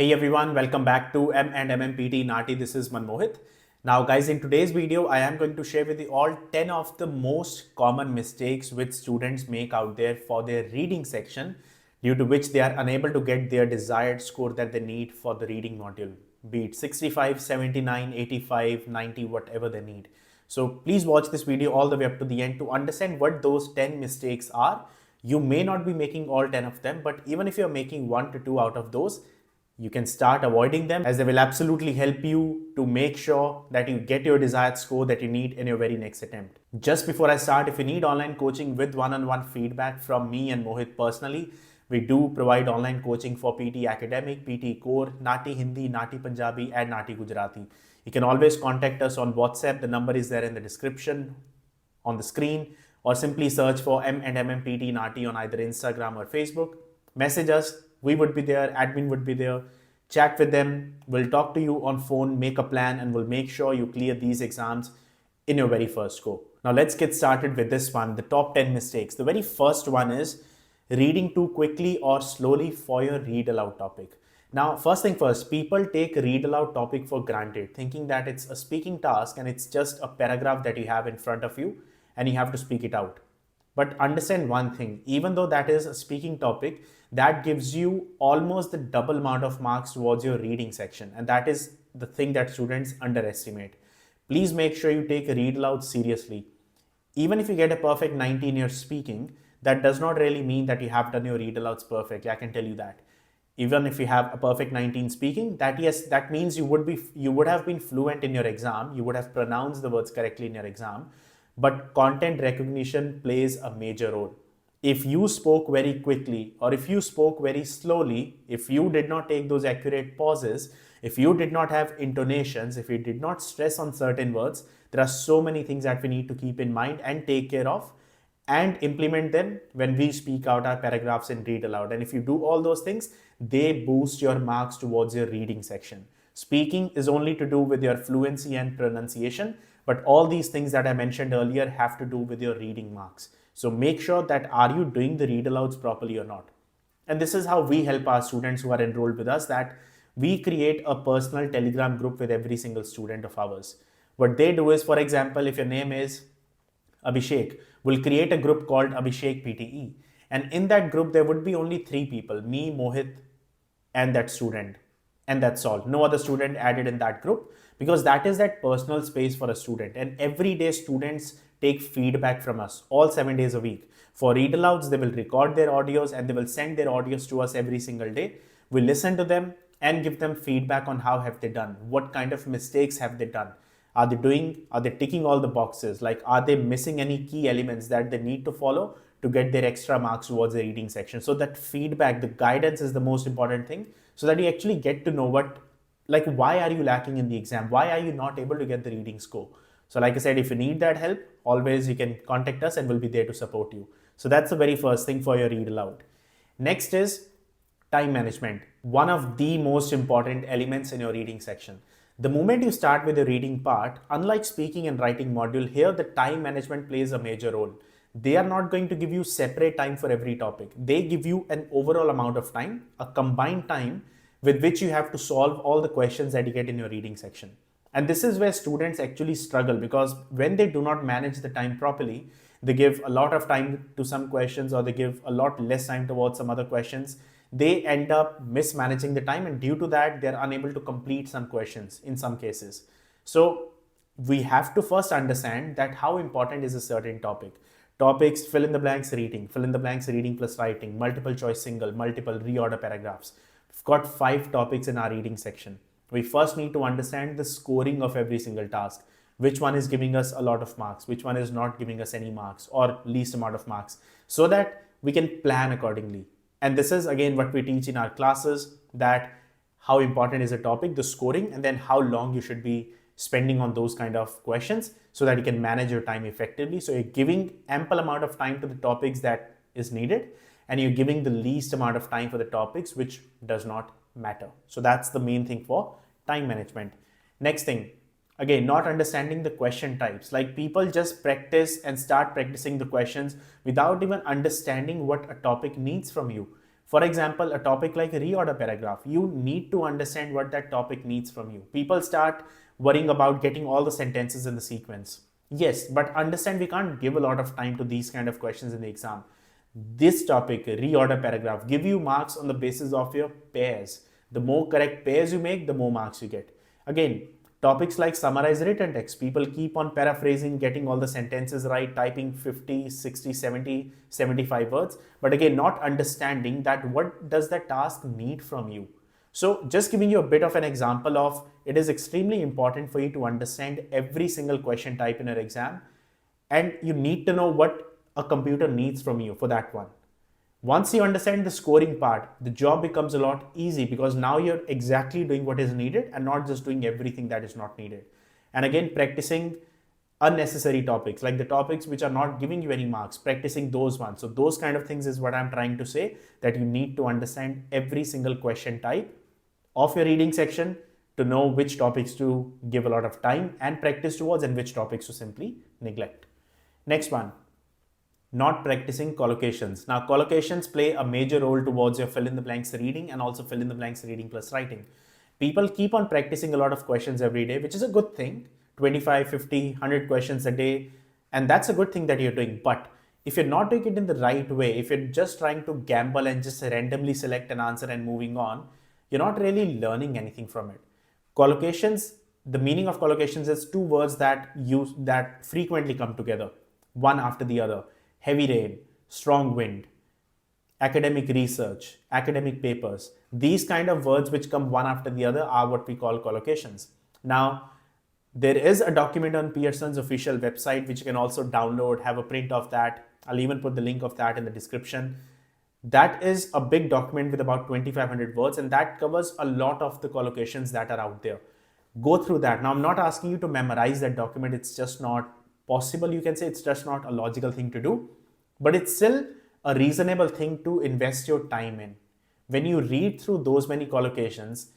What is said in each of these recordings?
Hey everyone, welcome back to M&M PTE NAATI. This is Manmohit. Now guys, in today's video, I am going to share with you all 10 of the most common mistakes which students make out there for their reading section, due to which they are unable to get their desired score that they need for the reading module, be it 65, 79, 85, 90, whatever they need. So please watch this video all the way up to the end to understand what those 10 mistakes are. You may not be making all 10 of them, but even if you're making 1 to 2 out of those, you can start avoiding them, as they will absolutely help you to make sure that you get your desired score that you need in your very next attempt. Just before I start, if you need online coaching with one-on-one feedback from me and Mohit personally, we do provide online coaching for PTE Academic, PTE Core, NAATI Hindi, NAATI Punjabi and NAATI Gujarati. You can always contact us on WhatsApp. The number is there in the description on the screen, or simply search for M&M PTE NAATI on either Instagram or Facebook. Message us. We would be there, admin would be there, chat with them, we'll talk to you on phone, make a plan, and we'll make sure you clear these exams in your very first go. Now let's get started with this one, the top 10 mistakes. The very first one is reading too quickly or slowly for your read aloud topic. Now, first thing first, people take read aloud topic for granted, thinking that it's a speaking task and it's just a paragraph that you have in front of you and you have to speak it out. But understand one thing, even though that is a speaking topic, that gives you almost the double amount of marks towards your reading section. And that is the thing that students underestimate. Please make sure you take a read aloud seriously. Even if you get a perfect 90 in your speaking, that does not really mean that you have done your read alouds perfectly. I can tell you that. Even if you have a perfect 19 speaking, that means you would have been fluent in your exam. You would have pronounced the words correctly in your exam. But content recognition plays a major role. If you spoke very quickly, or if you spoke very slowly, if you did not take those accurate pauses, if you did not have intonations, if you did not stress on certain words, there are so many things that we need to keep in mind and take care of and implement them when we speak out our paragraphs and read aloud. And if you do all those things, they boost your marks towards your reading section. Speaking is only to do with your fluency and pronunciation, but all these things that I mentioned earlier have to do with your reading marks. So make sure that are you doing the read alouds properly or not. And this is how we help our students who are enrolled with us, that we create a personal Telegram group with every single student of ours. What they do is, for example, if your name is Abhishek, we'll create a group called Abhishek PTE. And in that group, there would be only 3 people, me, Mohit, and that student. And that's all. No other student added in that group, because that is that personal space for a student. And every day students take feedback from us all 7 days a week. For read alouds, they will record their audios and they will send their audios to us every single day. We listen to them and give them feedback on how have they done, what kind of mistakes have they done. Are they ticking all the boxes? Like, are they missing any key elements that they need to follow to get their extra marks towards the reading section? So that feedback, the guidance is the most important thing, so that you actually get to know why are you lacking in the exam? Why are you not able to get the reading score? So like I said, if you need that help, always you can contact us and we'll be there to support you. So that's the very first thing for your read aloud. Next is time management. One of the most important elements in your reading section. The moment you start with the reading part, unlike speaking and writing module, here the time management plays a major role. They are not going to give you separate time for every topic. They give you an overall amount of time, a combined time with which you have to solve all the questions that you get in your reading section. And this is where students actually struggle, because when they do not manage the time properly, they give a lot of time to some questions or they give a lot less time towards some other questions. They end up mismanaging the time, and due to that, they're unable to complete some questions in some cases. So we have to first understand that how important is a certain topic. Topics, fill in the blanks reading plus writing, multiple choice single, multiple reorder paragraphs. We've got 5 topics in our reading section. We first need to understand the scoring of every single task. Which one is giving us a lot of marks, which one is not giving us any marks or least amount of marks, so that we can plan accordingly. And this is again what we teach in our classes, that how important is a topic, the scoring, and then how long you should be spending on those kind of questions so that you can manage your time effectively. So you're giving ample amount of time to the topics that is needed, and you're giving the least amount of time for the topics which does not matter. So that's the main thing for time management. Next thing, again, not understanding the question types. Like, people just practice and start practicing the questions without even understanding what a topic needs from you. For example, a topic like a reorder paragraph, you need to understand what that topic needs from you. People start worrying about getting all the sentences in the sequence. Yes, but understand we can't give a lot of time to these kind of questions in the exam. This topic, reorder paragraph, give you marks on the basis of your pairs. The more correct pairs you make, the more marks you get. Again, topics like summarize written text, people keep on paraphrasing, getting all the sentences right, typing 50, 60, 70, 75 words, but again, not understanding that what does the task need from you. So just giving you a bit of an example of, it is extremely important for you to understand every single question type in your exam, and you need to know what a computer needs from you for that one. Once you understand the scoring part, the job becomes a lot easy because now you're exactly doing what is needed and not just doing everything that is not needed. And again, practicing unnecessary topics, like the topics which are not giving you any marks, practicing those ones. So those kind of things is what I'm trying to say, that you need to understand every single question type of your reading section to know which topics to give a lot of time and practice towards and which topics to simply neglect. Next one, not practicing collocations. Now, collocations play a major role towards your fill in the blanks reading and also fill in the blanks reading plus writing. People keep on practicing a lot of questions every day, which is a good thing. 25, 50, 100 questions a day. And that's a good thing that you're doing. But if you're not doing it in the right way, if you're just trying to gamble and just randomly select an answer and moving on, you're not really learning anything from it. Collocations, the meaning of collocations is two words that frequently come together, one after the other. Heavy rain, strong wind, academic research, academic papers. These kind of words which come one after the other are what we call collocations. Now, there is a document on Pearson's official website which you can also download, have a print of that. I'll even put the link of that in the description. That is a big document with about 2,500 words, and that covers a lot of the collocations that are out there. Go through that. Now, I'm not asking you to memorize that document. It's just not possible. You can say it's just not a logical thing to do, but it's still a reasonable thing to invest your time in. When you read through those many collocations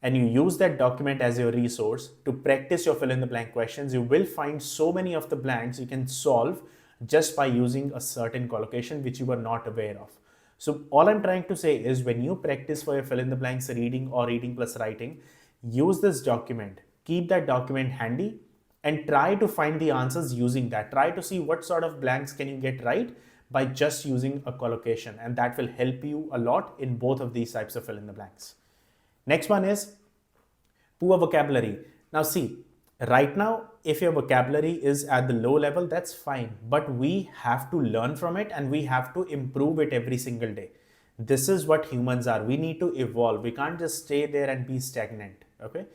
and you use that document as your resource to practice your fill in the blank questions, you will find so many of the blanks you can solve just by using a certain collocation which you were not aware of. So all I'm trying to say is, when you practice for your fill in the blanks reading or reading plus writing, use this document, keep that document handy and try to find the answers using that. Try to see what sort of blanks can you get right by just using a collocation, and that will help you a lot in both of these types of fill in the blanks. Next one is poor vocabulary. Now see, right now, if your vocabulary is at the low level, that's fine, but we have to learn from it and we have to improve it every single day. This is what humans are. We need to evolve. We can't just stay there and be stagnant. Okay.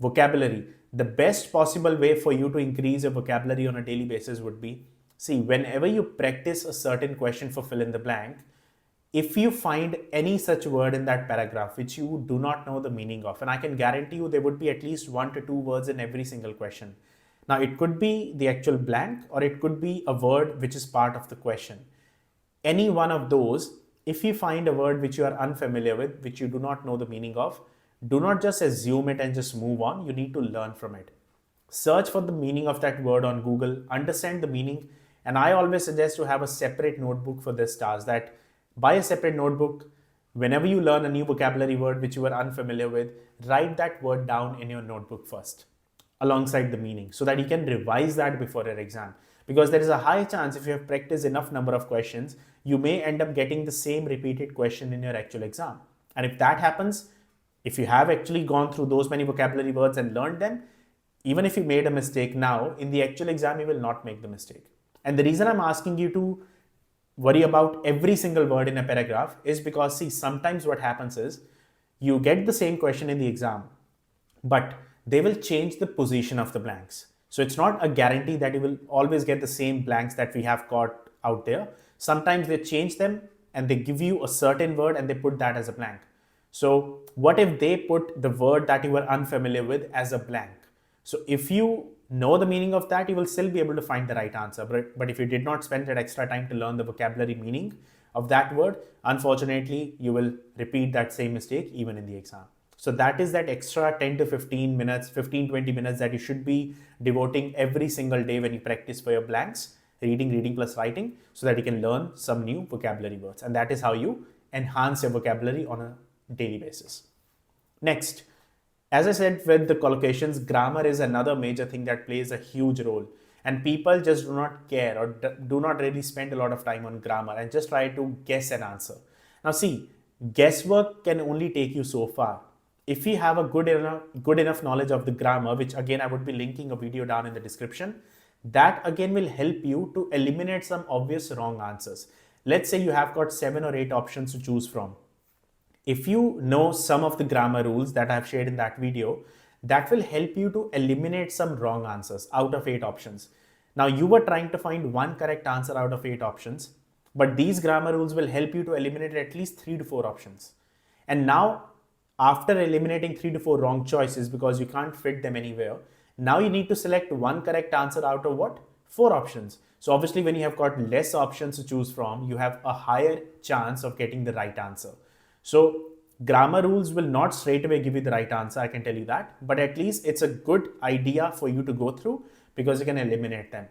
Vocabulary. The best possible way for you to increase your vocabulary on a daily basis would be, see, whenever you practice a certain question for fill in the blank, if you find any such word in that paragraph which you do not know the meaning of, and I can guarantee you there would be at least 1 to 2 words in every single question. Now, it could be the actual blank or it could be a word which is part of the question. Any one of those, if you find a word which you are unfamiliar with, which you do not know the meaning of, do not just assume it and just move on. You need to learn from it. Search for the meaning of that word on Google, understand the meaning, and I always suggest to have a separate notebook for this task. That buy a separate notebook. Whenever you learn a new vocabulary word which you are unfamiliar with, write that word down in your notebook first alongside the meaning so that you can revise that before your exam. Because there is a high chance, if you have practiced enough number of questions, you may end up getting the same repeated question in your actual exam. And if that happens, if you have actually gone through those many vocabulary words and learned them, even if you made a mistake now, in the actual exam, you will not make the mistake. And the reason I'm asking you to worry about every single word in a paragraph is because, see, sometimes what happens is you get the same question in the exam, but they will change the position of the blanks. So it's not a guarantee that you will always get the same blanks that we have got out there. Sometimes they change them and they give you a certain word and they put that as a blank. So what if they put the word that you were unfamiliar with as a blank? So if you know the meaning of that, you will still be able to find the right answer. But if you did not spend that extra time to learn the vocabulary meaning of that word, unfortunately, you will repeat that same mistake even in the exam. So that is that extra 10 to 15 minutes, 15-20 minutes that you should be devoting every single day when you practice for your blanks, reading plus writing, so that you can learn some new vocabulary words. And that is how you enhance your vocabulary on a daily basis. Next, as I said with the collocations, grammar is another major thing that plays a huge role. And people just do not care or do not really spend a lot of time on grammar and just try to guess an answer. Now, see, guesswork can only take you so far. If you have a good enough knowledge of the grammar, which again I would be linking a video down in the description, that again will help you to eliminate some obvious wrong answers. Let's say you have got 7 or 8 options to choose from. If you know some of the grammar rules that I've shared in that video, that will help you to eliminate some wrong answers out of 8 options. Now you were trying to find one correct answer out of 8 options, but these grammar rules will help you to eliminate at least 3 to 4 options. And now after eliminating 3 to 4 wrong choices because you can't fit them anywhere, now you need to select one correct answer out of what? 4 options. So obviously when you have got less options to choose from, you have a higher chance of getting the right answer. So grammar rules will not straight away give you the right answer, I can tell you that, but at least it's a good idea for you to go through because you can eliminate them.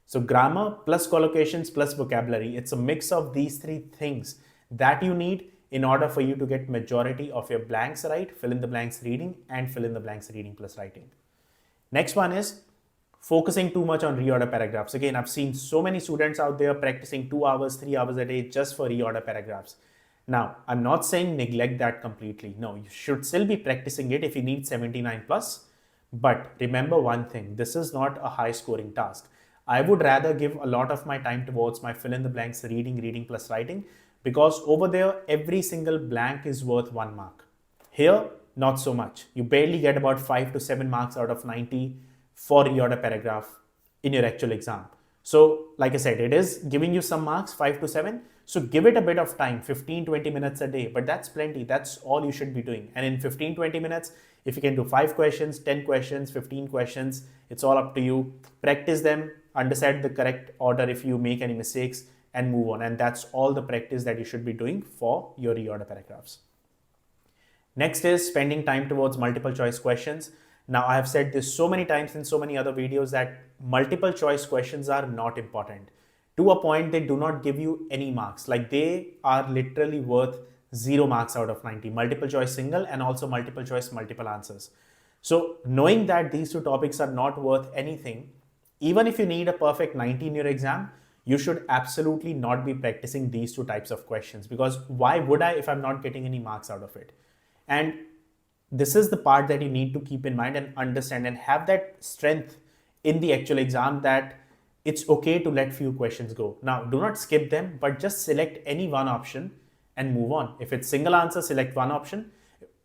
So grammar plus collocations plus vocabulary, it's a mix of these 3 things that you need in order for you to get majority of your blanks right, fill in the blanks reading and fill in the blanks reading plus writing. Next one is focusing too much on reorder paragraphs. Again, I've seen so many students out there practicing 2 hours, 3 hours a day just for reorder paragraphs. Now, I'm not saying neglect that completely. No, you should still be practicing it if you need 79 plus. But remember one thing, this is not a high scoring task. I would rather give a lot of my time towards my fill in the blanks reading plus writing, because over there, every single blank is worth 1 mark. Here, not so much. You barely get about 5 to 7 marks out of 90 for reorder paragraph in your actual exam. So like I said, it is giving you some marks, 5 to 7. So give it a bit of time, 15-20 minutes a day, but that's plenty. That's all you should be doing. And in 15-20 minutes, if you can do 5 questions, 10 questions, 15 questions, it's all up to you. Practice them, understand the correct order if you make any mistakes, and move on. And that's all the practice that you should be doing for your reorder paragraphs. Next is spending time towards multiple choice questions. Now, I have said this so many times in so many other videos that multiple choice questions are not important. To a point, they do not give you any marks. Like they are literally worth 0 marks out of 90. Multiple choice single and also multiple choice multiple answers. So knowing that these 2 topics are not worth anything, even if you need a perfect 90 in your exam, you should absolutely not be practicing these 2 types of questions, because why would I if I'm not getting any marks out of it? And this is the part that you need to keep in mind and understand and have that strength in the actual exam that it's okay to let few questions go. Now, do not skip them, but just select any one option and move on. If it's single answer, select one option.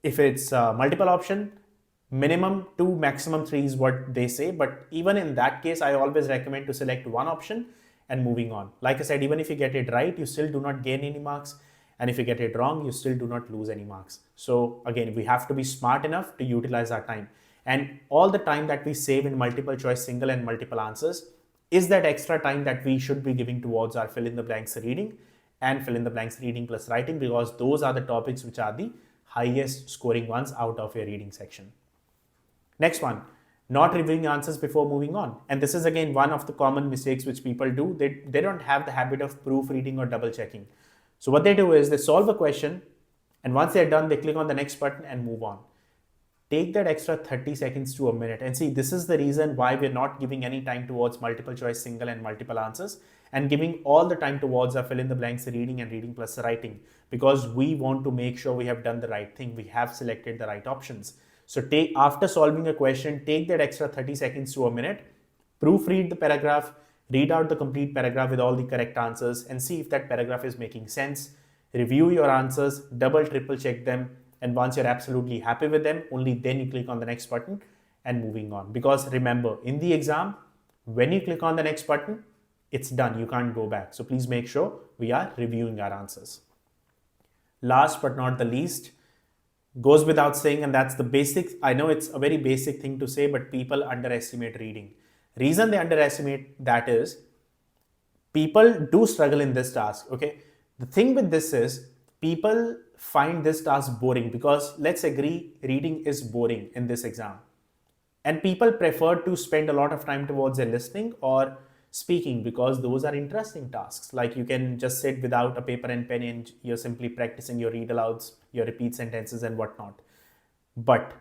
If it's multiple option, minimum 2, maximum 3 is what they say. But even in that case, I always recommend to select one option and moving on. Like I said, even if you get it right, you still do not gain any marks. And if you get it wrong, you still do not lose any marks. So again, we have to be smart enough to utilize our time. And all the time that we save in multiple choice single and multiple answers is that extra time that we should be giving towards our fill in the blanks reading and fill in the blanks reading plus writing, because those are the topics which are the highest scoring ones out of your reading section. Next one, not reviewing answers before moving on. And this is again one of the common mistakes which people do. They don't have the habit of proofreading or double checking. So what they do is they solve a question, and once they're done, they click on the next button and move on. Take that extra 30 seconds to a minute. And see, this is the reason why we're not giving any time towards multiple choice single and multiple answers and giving all the time towards our fill in the blanks reading and reading plus writing, because we want to make sure we have done the right thing. We have selected the right options. So after solving a question, take that extra 30 seconds to a minute, proofread the paragraph, read out the complete paragraph with all the correct answers and see if that paragraph is making sense. Review your answers, double, triple check them. And once you're absolutely happy with them, only then you click on the next button and moving on. Because remember, in the exam, when you click on the next button, it's done. You can't go back. So please make sure we are reviewing our answers. Last but not the least, goes without saying, and that's the basic. I know it's a very basic thing to say, but people underestimate reading. Reason they underestimate that is people do struggle in this task. Okay. The thing with this is people find this task boring, because let's agree reading is boring in this exam. And people prefer to spend a lot of time towards their listening or speaking, because those are interesting tasks. Like you can just sit without a paper and pen and you're simply practicing your read alouds, your repeat sentences and whatnot. But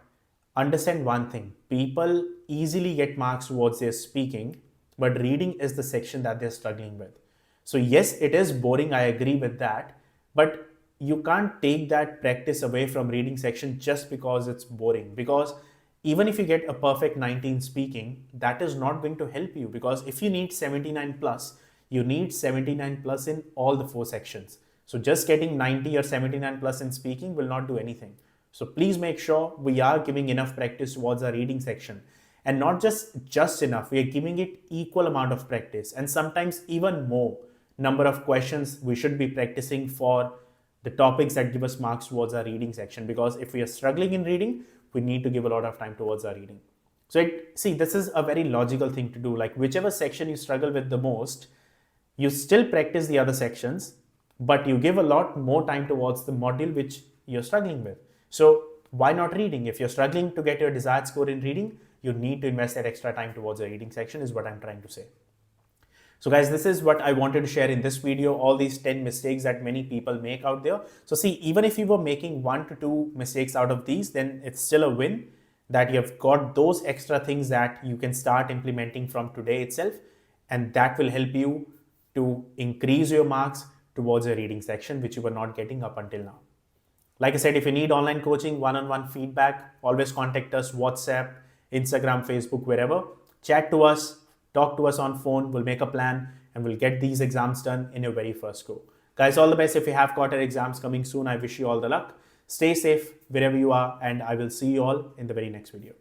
understand one thing, people easily get marks towards their speaking, but reading is the section that they're struggling with. So yes, it is boring, I agree with that, but you can't take that practice away from reading section just because it's boring. Because even if you get a perfect 19 speaking, that is not going to help you, because if you need 79 plus, you need 79 plus in all the four sections. So just getting 90 or 79 plus in speaking will not do anything. So please make sure we are giving enough practice towards our reading section, and not just enough. We are giving it equal amount of practice, and sometimes even more number of questions we should be practicing for the topics that give us marks towards our reading section. Because if we are struggling in reading, we need to give a lot of time towards our reading. So see, this is a very logical thing to do. Like whichever section you struggle with the most, you still practice the other sections, but you give a lot more time towards the module which you're struggling with. So why not reading? If you're struggling to get your desired score in reading, you need to invest that extra time towards the reading section, is what I'm trying to say. So guys, this is what I wanted to share in this video, all these 10 mistakes that many people make out there. So see, even if you were making 1 to 2 mistakes out of these, then it's still a win that you've got those extra things that you can start implementing from today itself. And that will help you to increase your marks towards your reading section, which you were not getting up until now. Like I said, if you need online coaching, one-on-one feedback, always contact us, WhatsApp, Instagram, Facebook, wherever. Chat to us, talk to us on phone, we'll make a plan and we'll get these exams done in your very first go. Guys, all the best. If you have quarter exams coming soon, I wish you all the luck. Stay safe wherever you are, and I will see you all in the very next video.